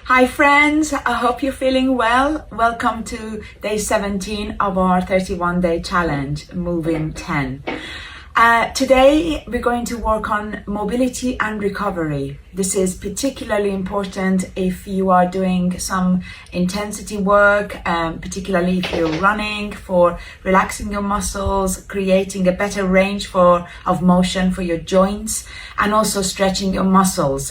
Hi friends, I hope you're feeling well. Welcome to day 17 of our 31-day challenge, Movein10. Today we're going to work on mobility and recovery. This is particularly important if you are doing some intensity work, particularly if you're running, for relaxing your muscles, creating a better range of motion for your joints, and also stretching your muscles,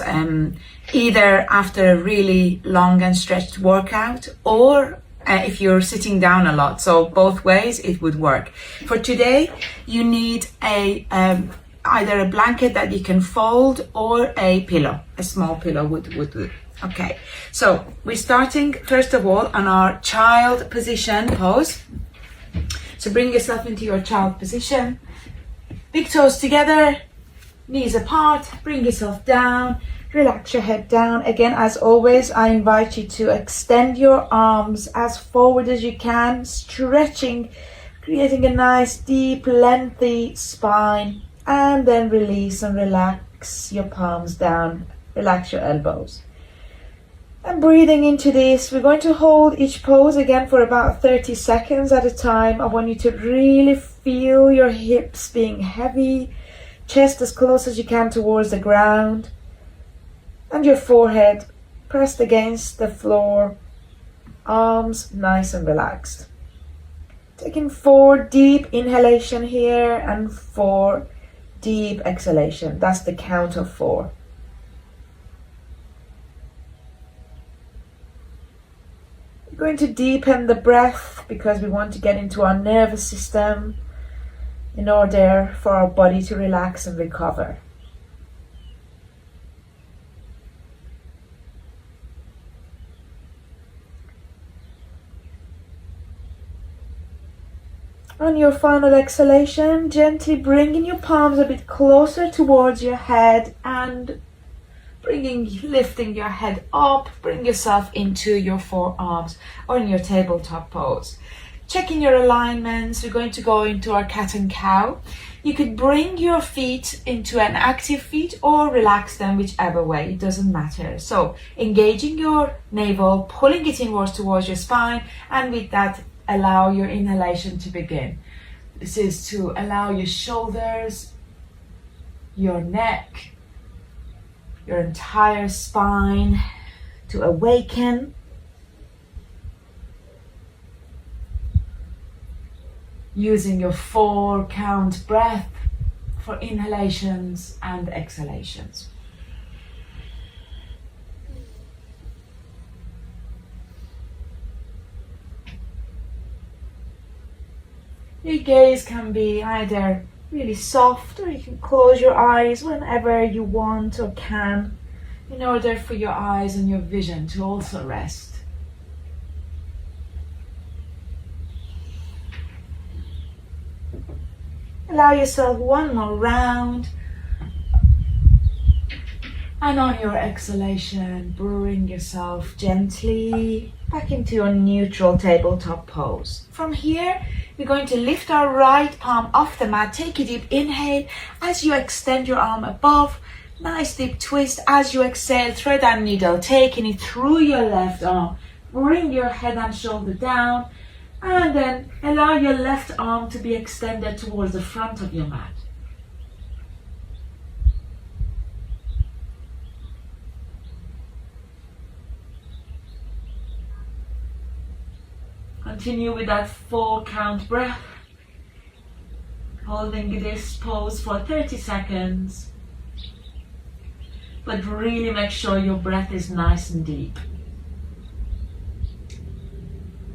either after a really long and stretched workout or if you're sitting down a lot. So both ways it would work. For today, you need either a blanket that you can fold or a pillow. A small pillow would do. Okay, so we're starting first of all on our child position pose. So bring yourself into your child position. Big toes together, knees apart, bring yourself down. Relax your head down. Again, as always, I invite you to extend your arms as forward as you can, stretching, creating a nice, deep, lengthy spine, and then release and relax your palms down. Relax your elbows. And breathing into this, we're going to hold each pose again for about 30 seconds at a time. I want you to really feel your hips being heavy, chest as close as you can towards the ground, and your forehead pressed against the floor, arms nice and relaxed. Taking 4 deep inhalation here and 4 deep exhalation. That's the count of 4. We're going to deepen the breath because we want to get into our nervous system in order for our body to relax and recover. On your final exhalation, gently bringing your palms a bit closer towards your head and lifting your head up, bring yourself into your forearms or in your tabletop pose. Checking your alignments, we're going to go into our cat and cow. You could bring your feet into an active feet or relax them whichever way, it doesn't matter. So engaging your navel, pulling it inwards towards your spine, and with that allow your inhalation to begin. This is to allow your shoulders, your neck, your entire spine to awaken. Using your 4 count breath for inhalations and exhalations. Your gaze can be either really soft or you can close your eyes whenever you want or can, in order for your eyes and your vision to also rest. Allow yourself one more round. And on your exhalation, bring yourself gently back into your neutral tabletop pose. From here, we're going to lift our right palm off the mat. Take a deep inhale as you extend your arm above. Nice deep twist as you exhale. Thread that needle, taking it through your left arm. Bring your head and shoulder down. And then allow your left arm to be extended towards the front of your mat. Continue with that 4 count breath, holding this pose for 30 seconds, but really make sure your breath is nice and deep.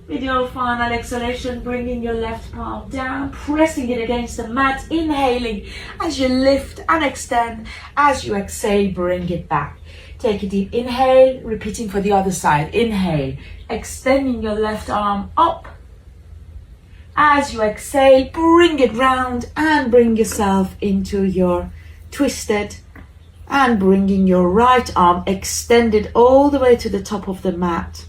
With your final exhalation, bringing your left palm down, pressing it against the mat, inhaling as you lift and extend. As you exhale, bring it back. Take a deep inhale, repeating for the other side. Inhale, extending your left arm up. As you exhale, bring it round and bring yourself into your twisted, and bringing your right arm extended all the way to the top of the mat.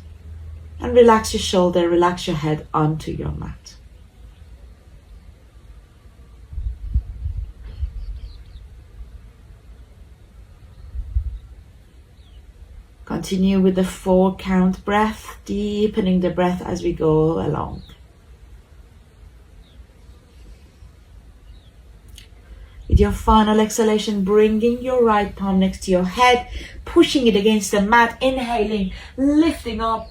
And relax your shoulder, relax your head onto your mat. Continue with the 4 count breath, deepening the breath as we go along. With your final exhalation, bringing your right palm next to your head, pushing it against the mat, inhaling, lifting up.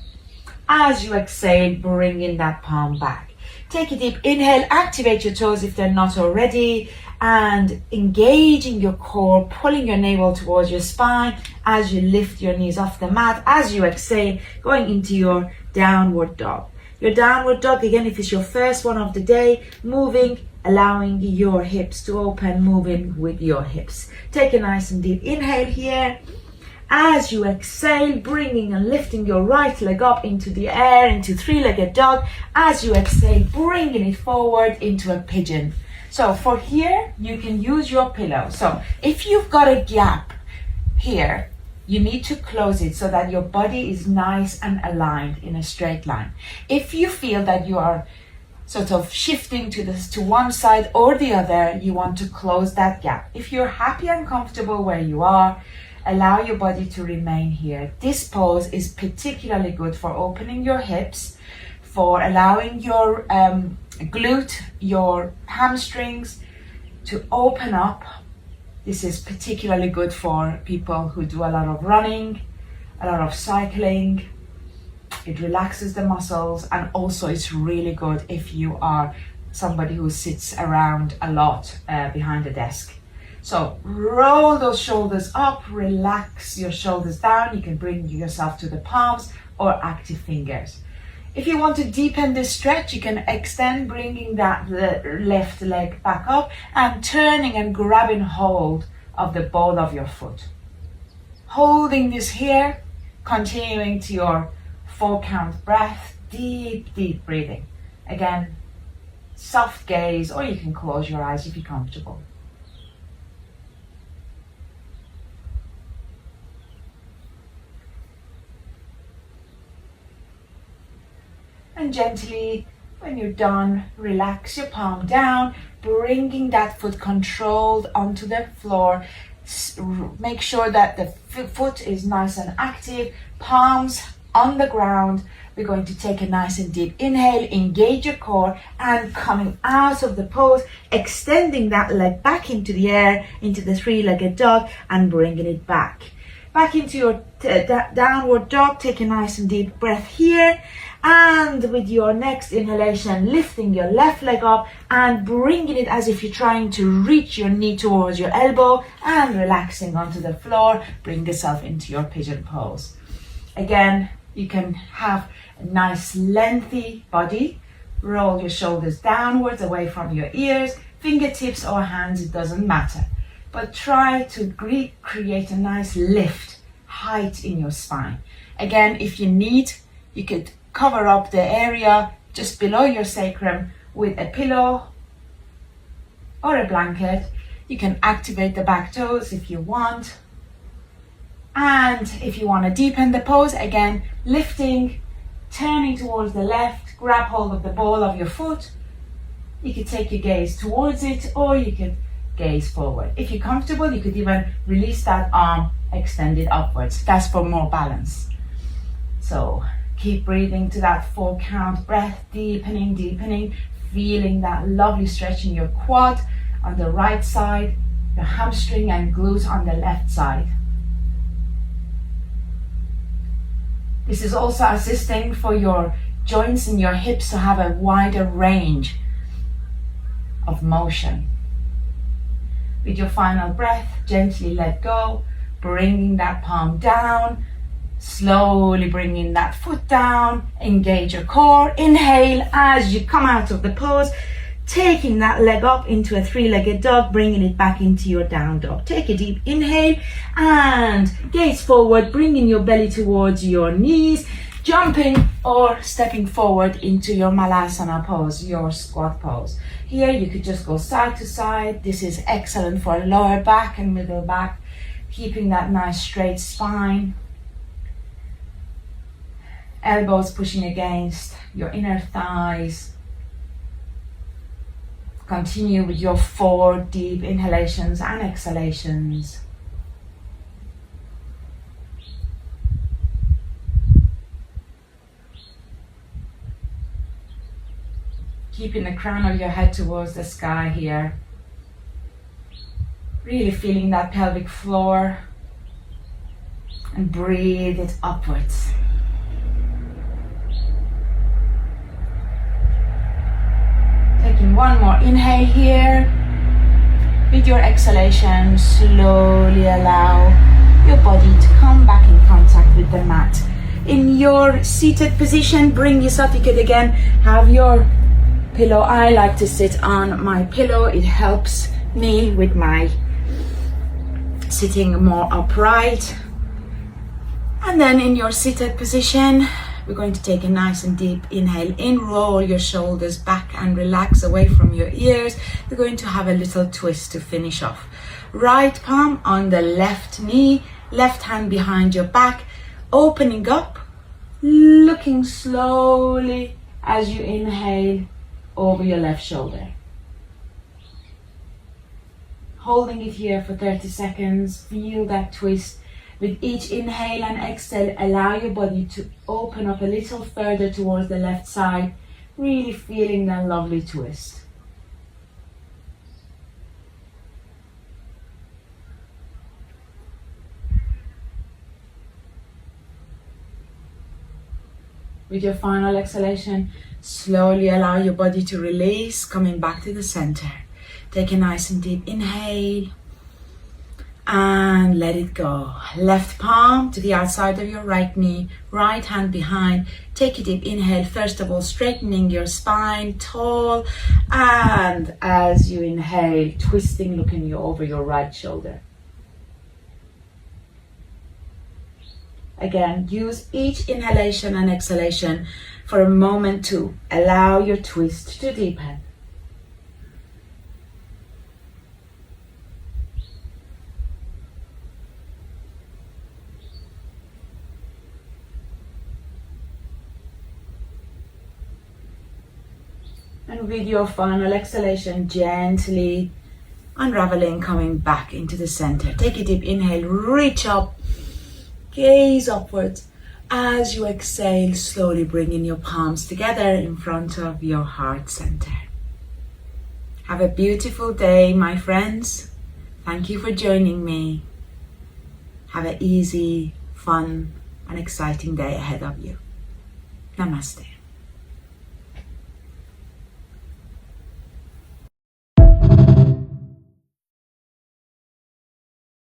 As you exhale, bringing that palm back. Take a deep inhale, activate your toes if they're not already, and engaging your core, pulling your navel towards your spine as you lift your knees off the mat. As you exhale, going into your downward dog. Your downward dog, again, if it's your first one of the day, moving, allowing your hips to open, moving with your hips. Take a nice and deep inhale here. As you exhale, bringing and lifting your right leg up into the air, into 3-legged dog. As you exhale, bringing it forward into a pigeon. So for here, you can use your pillow. So if you've got a gap here, you need to close it so that your body is nice and aligned in a straight line. If you feel that you are sort of shifting to one side or the other, you want to close that gap. If you're happy and comfortable where you are, allow your body to remain here. This pose is particularly good for opening your hips, for allowing your glute, your hamstrings to open up. This is particularly good for people who do a lot of running, a lot of cycling. It relaxes the muscles, and also it's really good if you are somebody who sits around a lot behind a desk. So roll those shoulders up, relax your shoulders down. You can bring yourself to the palms or active fingers. If you want to deepen this stretch, you can extend, bringing that left leg back up and turning and grabbing hold of the ball of your foot. Holding this here, continuing to your 4 count breath, deep, deep breathing. Again, soft gaze, or you can close your eyes if you're comfortable. And gently, when you're done, relax your palm down, bringing that foot controlled onto the floor. Make sure that the foot is nice and active, palms on the ground. We're going to take a nice and deep inhale, engage your core, and coming out of the pose, extending that leg back into the air, into the 3-legged dog, and bringing it back. Back into your downward dog. Take a nice and deep breath here. And with your next inhalation, lifting your left leg up and bringing it as if you're trying to reach your knee towards your elbow, and relaxing onto the floor. Bring yourself into your pigeon pose. Again, you can have a nice lengthy body. Roll your shoulders downwards away from your ears, fingertips or hands, it doesn't matter. But try to create a nice lift, height in your spine. Again, if you need, you could cover up the area just below your sacrum with a pillow or a blanket. You can activate the back toes if you want. And if you want to deepen the pose, again, lifting, turning towards the left, grab hold of the ball of your foot. You could take your gaze towards it, or you could gaze forward. If you're comfortable, you could even release that arm, extend it upwards. That's for more balance. So keep breathing to that 4 count breath, deepening, deepening, feeling that lovely stretch in your quad on the right side, your hamstring and glute on the left side. This is also assisting for your joints and your hips to have a wider range of motion. With your final breath, gently let go, bringing that palm down, slowly bringing that foot down, engage your core. Inhale as you come out of the pose, taking that leg up into a 3-legged dog, bringing it back into your down dog. Take a deep inhale and gaze forward, bringing your belly towards your knees, jumping or stepping forward into your Malasana pose, your squat pose. Here you could just go side to side. This is excellent for lower back and middle back, keeping that nice straight spine. Elbows pushing against your inner thighs. Continue with your 4 deep inhalations and exhalations. Keeping the crown of your head towards the sky here. Really feeling that pelvic floor. And breathe it upwards. Taking one more inhale here. With your exhalation, slowly allow your body to come back in contact with the mat. In your seated position, bring your certificate again. Have your pillow. I like to sit on my pillow. It helps me with my sitting more upright. And then in your seated position, we're going to take a nice and deep inhale in. Roll your shoulders back and relax away from your ears. We're going to have a little twist to finish off. Right palm on the left knee, left hand behind your back, opening up, looking slowly as you inhale over your left shoulder. Holding it here for 30 seconds, feel that twist. With each inhale and exhale, allow your body to open up a little further towards the left side, really feeling that lovely twist. With your final exhalation, slowly allow your body to release, coming back to the center. Take a nice and deep inhale. And let it go. Left palm to the outside of your right knee, right hand behind. Take a deep inhale. First of all, straightening your spine, tall. And as you inhale, twisting, looking you over your right shoulder. Again, use each inhalation and exhalation for a moment to allow your twist to deepen. And with your final exhalation, gently unraveling, coming back into the center. Take a deep inhale, reach up, gaze upwards. As you exhale, slowly bringing your palms together in front of your heart center. Have a beautiful day, my friends. Thank you for joining me. Have an easy, fun, and exciting day ahead of you. Namaste.